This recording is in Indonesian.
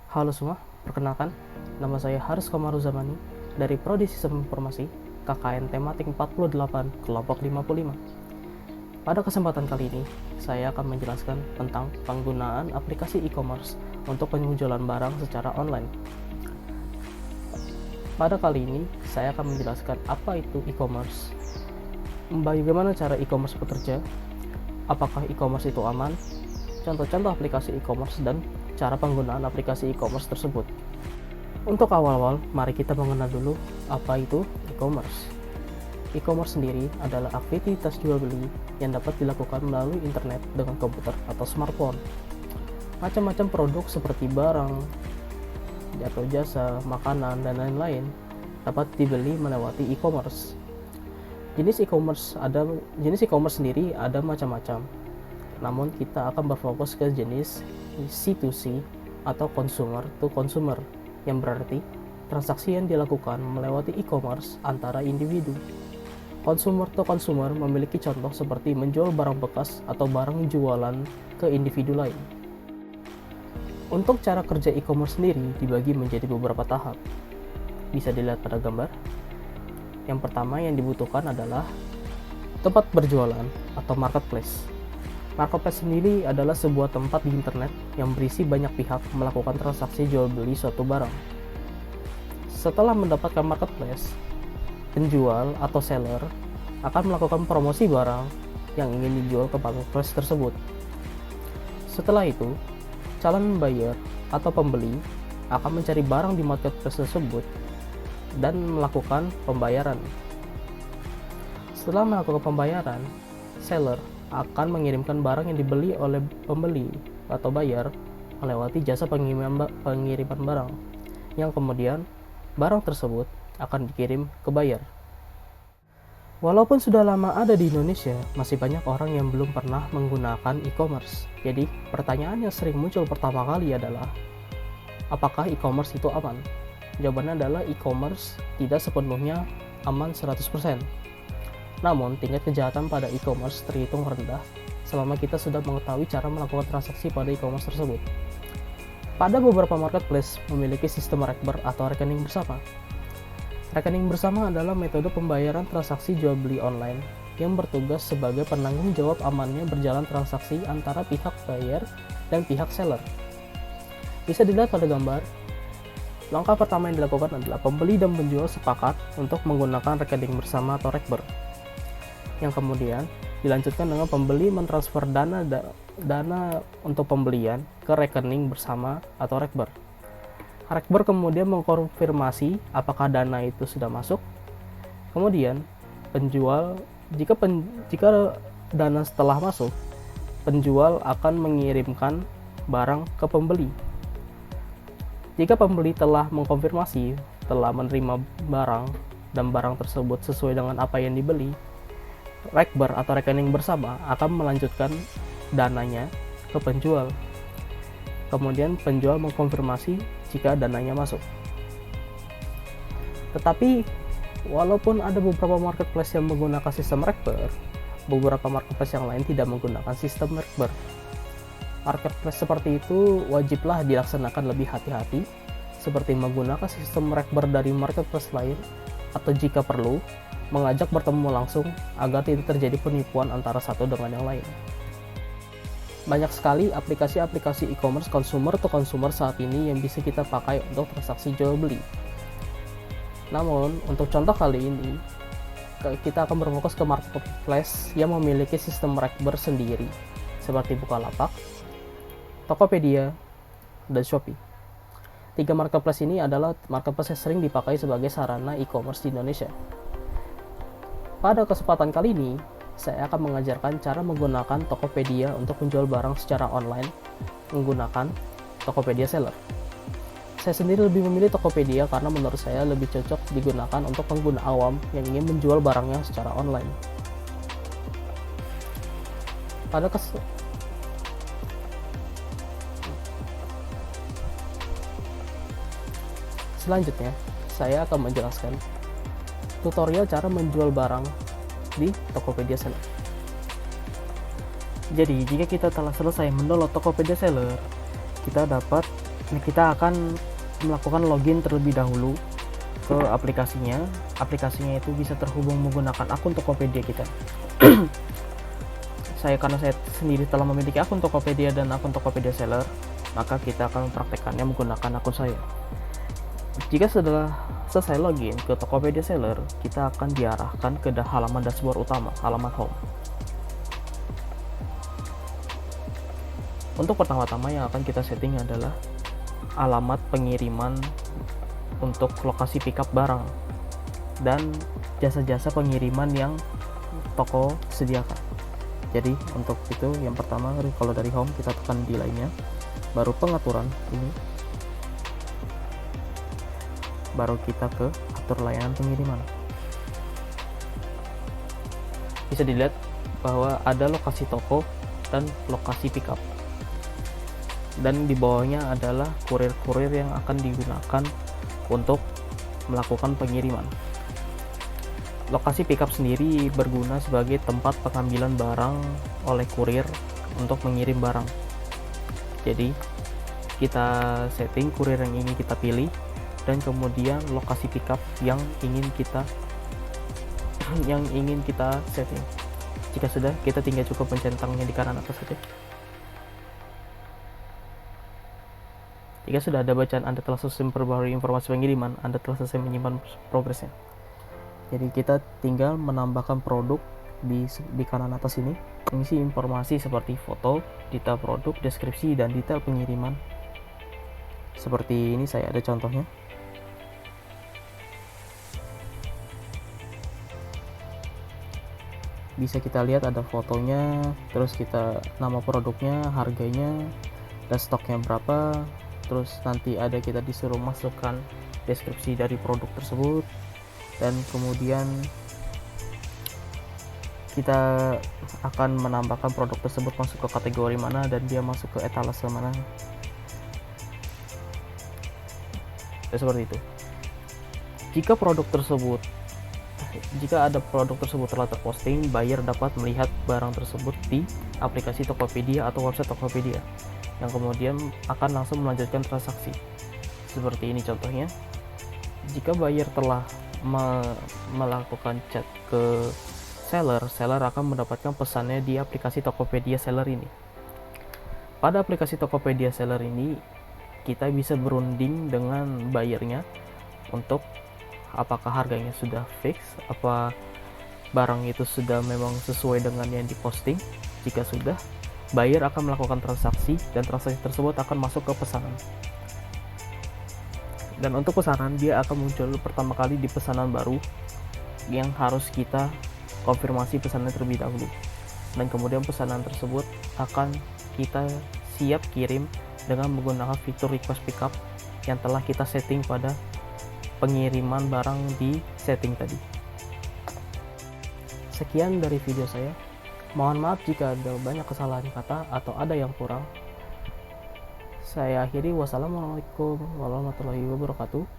Halo semua, perkenalkan, nama saya Haris Komaruzamani dari Prodi Sistem Informasi KKN Tematik 48 Kelompok 55. Pada kesempatan kali ini, saya akan menjelaskan tentang penggunaan aplikasi e-commerce untuk penjualan barang secara online. Pada kali ini, saya akan menjelaskan apa itu e-commerce, bagaimana cara e-commerce bekerja, apakah e-commerce itu aman, contoh-contoh aplikasi e-commerce, dan cara penggunaan aplikasi e-commerce tersebut. Untuk awal-awal, mari kita mengenal dulu apa itu e-commerce. E-commerce sendiri adalah aktivitas jual beli yang dapat dilakukan melalui internet dengan komputer atau smartphone. Macam-macam produk seperti barang, atau jasa, makanan, dan lain-lain dapat dibeli melewati e-commerce. Jenis e-commerce sendiri ada macam-macam. Namun kita akan berfokus ke jenis C2C atau consumer to consumer, yang berarti transaksi yang dilakukan melewati e-commerce antara individu. Consumer to consumer memiliki contoh seperti menjual barang bekas atau barang jualan ke individu lain. Untuk cara kerja e-commerce sendiri dibagi menjadi beberapa tahap. Bisa dilihat pada gambar. Yang pertama yang dibutuhkan adalah tempat berjualan atau marketplace. Marketplace sendiri adalah sebuah tempat di internet yang berisi banyak pihak melakukan transaksi jual beli suatu barang. Setelah mendapatkan marketplace, penjual atau seller akan melakukan promosi barang yang ingin dijual ke marketplace tersebut. Setelah itu, calon buyer atau pembeli akan mencari barang di marketplace tersebut dan melakukan pembayaran. Setelah melakukan pembayaran, seller akan mengirimkan barang yang dibeli oleh pembeli atau buyer melewati jasa pengiriman barang, yang kemudian barang tersebut akan dikirim ke buyer. Walaupun sudah lama ada di Indonesia, masih banyak orang yang belum pernah menggunakan e-commerce. Jadi, pertanyaan yang sering muncul pertama kali adalah, apakah e-commerce itu aman? Jawabannya adalah e-commerce tidak sepenuhnya aman 100%. Namun, tingkat kejahatan pada e-commerce terhitung rendah selama kita sudah mengetahui cara melakukan transaksi pada e-commerce tersebut. Pada beberapa marketplace memiliki sistem rekber atau rekening bersama. Rekening bersama adalah metode pembayaran transaksi jual beli online yang bertugas sebagai penanggung jawab amannya berjalan transaksi antara pihak buyer dan pihak seller. Bisa dilihat pada gambar. Langkah pertama yang dilakukan adalah pembeli dan penjual sepakat untuk menggunakan rekening bersama atau rekber, yang kemudian dilanjutkan dengan pembeli mentransfer dana untuk pembelian ke rekening bersama atau rekber. Rekber kemudian mengkonfirmasi apakah dana itu sudah masuk. Kemudian penjual, jika dana setelah masuk, penjual akan mengirimkan barang ke pembeli. Jika pembeli telah mengkonfirmasi telah menerima barang dan barang tersebut sesuai dengan apa yang dibeli, rekber atau rekening bersama akan melanjutkan dananya ke penjual. Kemudian penjual mengkonfirmasi jika dananya masuk. Tetapi walaupun ada beberapa marketplace yang menggunakan sistem rekber, beberapa marketplace yang lain tidak menggunakan sistem rekber. Marketplace seperti itu wajiblah dilaksanakan lebih hati-hati, seperti menggunakan sistem rekber dari marketplace lain, atau jika perlu mengajak bertemu langsung agar tidak terjadi penipuan antara satu dengan yang lain. Banyak sekali aplikasi-aplikasi e-commerce consumer to consumer saat ini yang bisa kita pakai untuk transaksi jual beli. Namun, untuk contoh kali ini, kita akan berfokus ke marketplace yang memiliki sistem rekber sendiri, seperti Bukalapak, Tokopedia, dan Shopee. Tiga marketplace ini adalah marketplace yang sering dipakai sebagai sarana e-commerce di Indonesia. Pada kesempatan kali ini, saya akan mengajarkan cara menggunakan Tokopedia untuk menjual barang secara online menggunakan Tokopedia Seller. Saya sendiri lebih memilih Tokopedia karena menurut saya lebih cocok digunakan untuk pengguna awam yang ingin menjual barangnya secara online. Selanjutnya, saya akan menjelaskan tutorial cara menjual barang di Tokopedia Seller. Jadi, jika kita telah selesai mendownload Tokopedia Seller, kita dapat Nah, kita akan melakukan login terlebih dahulu ke aplikasinya. Aplikasinya itu bisa terhubung menggunakan akun Tokopedia kita. Karena saya sendiri telah memiliki akun Tokopedia dan akun Tokopedia Seller, maka kita akan mempraktekkannya menggunakan akun saya. Jika sudah selesai login ke Tokopedia Seller, kita akan diarahkan ke halaman dashboard utama, halaman home. Untuk pertama-tama yang akan kita setting adalah alamat pengiriman untuk lokasi pickup barang dan jasa-jasa pengiriman yang toko sediakan. Jadi untuk itu yang pertama, kalau dari home kita tekan di lainnya, baru pengaturan ini, baru kita ke atur layanan pengiriman. Bisa dilihat bahwa ada lokasi toko dan lokasi pickup, dan di bawahnya adalah kurir-kurir yang akan digunakan untuk melakukan pengiriman. Lokasi pickup sendiri berguna sebagai tempat pengambilan barang oleh kurir untuk mengirim barang. Jadi kita setting kurir yang ingin kita pilih dan kemudian lokasi pickup yang ingin kita setting. Jika sudah, kita tinggal cukup mencentangnya di kanan atas saja. Jika sudah ada bacaan Anda telah selesai memperbarui informasi pengiriman, Anda telah selesai menyimpan progresnya. Jadi kita tinggal menambahkan produk di kanan atas ini, mengisi informasi seperti foto, detail produk, deskripsi, dan detail pengiriman. Seperti ini saya ada contohnya. Bisa kita lihat ada fotonya, terus kita nama produknya, harganya, dan stoknya berapa. Terus nanti ada kita disuruh masukkan deskripsi dari produk tersebut, dan kemudian kita akan menambahkan produk tersebut masuk ke kategori mana dan dia masuk ke etalase mana. Ya, seperti itu. Jika ada produk tersebut telah terposting, buyer dapat melihat barang tersebut di aplikasi Tokopedia atau website Tokopedia, yang kemudian akan langsung melanjutkan transaksi. Seperti ini contohnya. Jika buyer telah melakukan chat ke seller akan mendapatkan pesannya di aplikasi Tokopedia Seller ini. Pada aplikasi Tokopedia Seller ini, kita bisa berunding dengan buyernya untuk apakah harganya sudah fix, apa barang itu sudah memang sesuai dengan yang diposting. Jika sudah, buyer akan melakukan transaksi dan transaksi tersebut akan masuk ke pesanan. Dan untuk pesanan, dia akan muncul pertama kali di pesanan baru yang harus kita konfirmasi pesanan terlebih dahulu. Dan kemudian pesanan tersebut akan kita siap kirim dengan menggunakan fitur request pickup yang telah kita setting pada pengiriman barang di setting tadi. Sekian dari video saya. Mohon maaf jika ada banyak kesalahan kata atau ada yang kurang. Saya akhiri. Wassalamualaikum warahmatullahi wabarakatuh.